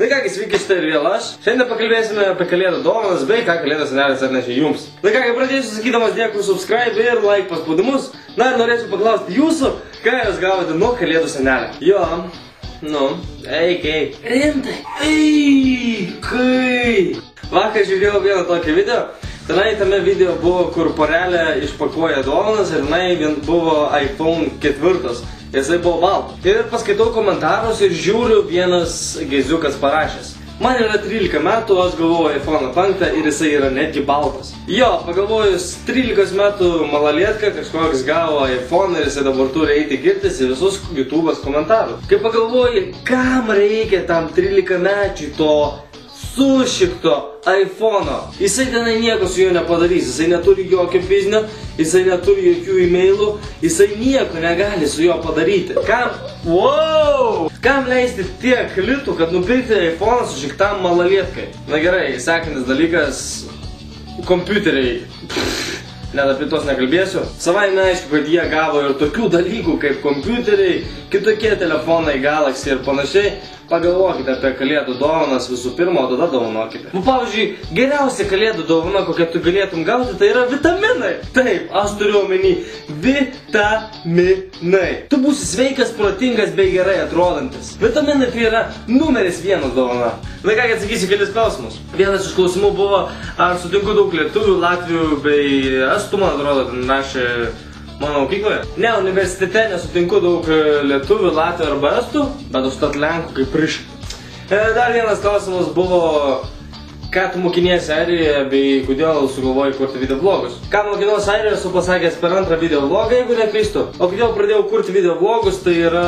Tai kągi, sveiki, štai ir vėl aš. Šiandien pakalbėsime apie kalėdų dovanas bei ką kalėdų senelis atnešė jums. Tai kągi, pradėsiu sakydamas dėkui subscribe ir like paspaudimus. Na ir norėčiau paklausti jūsų, ką jūs gavote nuo kalėdų senelio. Jo, rimtai, vakar žiūrėjau vieną tokį video. Tenai tame video buvo, kur porelė išpakuoja dovanas ir tenai buvo iPhone 4. Jisai buvo baltas. Ir paskaitau komentarus ir žiūriu, vienas geziukas parašęs. Man yra 13 metų, aš galvoju iPhone 5 ir jisai yra netgi baltas. Jo, pagalvojus, 13 metų malalietka kažkoks gavo iPhone ir jisai dabar turi eiti girtis į visus YouTube'as komentarus. Kai pagalvoju, kam reikia tam 13 mečiui to sušikto iPhone'o. Jisai tenai nieko su juo nepadarys, jisai neturi jokio biznio, jisai neturi jokių e-mailų, jisai nieko negali su juo padaryti. Kam leisti tiek litų, kad nupirkti iPhone'ą sušiktam malalietkai? Na gerai, sekantis dalykas, kompiuteriai. Net apie tos nekalbėsiu. Savai neaišku, kad jie gavo ir tokių dalykų kaip kompiuteriai, kitokie telefonai, Galaxy ir panašiai. Pagalvokite apie kalėdų dovanas visų pirma, o tada dovanokite. Pavyzdžiui, geriausia kalėdų dovana, kokią tu galėtum gauti, tai yra vitaminai. Taip, aš turiu omeny vitaminai. Tu būsi sveikas, protingas bei gerai atrodantis. Vitaminai tai yra numeris 1 dovana. Na ką, atsakysiu kelis klausimus. Vienas iš klausimų buvo, ar sutinku daug lietuvių, latvių bei estų, man atrodo, ten rašė mano mokykloje. Ne, universitete nesutinku daug lietuvių, latvių arba estų, bet užtat lenkų kaip priškų. Dar vienas klausimas buvo, ką tu mokiniesi Airijoje bei kodėl sugalvojai kurti videoblogus. Ką mokiniausi Airijoje, esu pasakęs per antrą videoblogą, jeigu neklystu. O kodėl pradėjau kurti videoblogus, tai yra...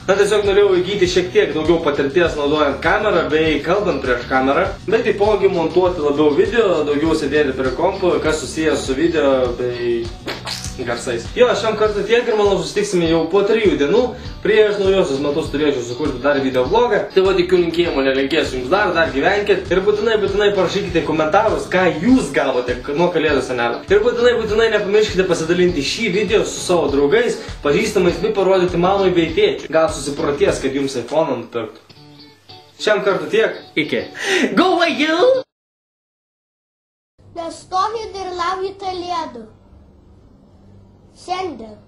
Na, tiesiog norėjau įgyti šiek tiek daugiau patirties naudojant kamerą bei kalbant prieš kamerą, bet taipogi montuoti labiau video, daugiau sėdėti prie kompo, kas susijęs su video bei garsais. Jo, šiam kartą tiek ir manau susitiksime jau po 3 dienų. Prieš naujosius metus turėčiau sukurti dar videoblogą. Tai va, tikiu linkėjimų, nelinkėsiu jums dar gyvenkit. Ir būtinai parašykite komentarus, ką jūs gavote nuo kalėdų senelio. Ir būtinai nepamirškite pasidalinti šį video su savo draugais, pažįstamais bei parodyti mamai bei tėčiui. Gal susipraties, kad jums iPhone'ą nupirktų. Šiam kartą tiek. Iki. Go away, you! Nestovi ir lauji kalėdų. Šiandien.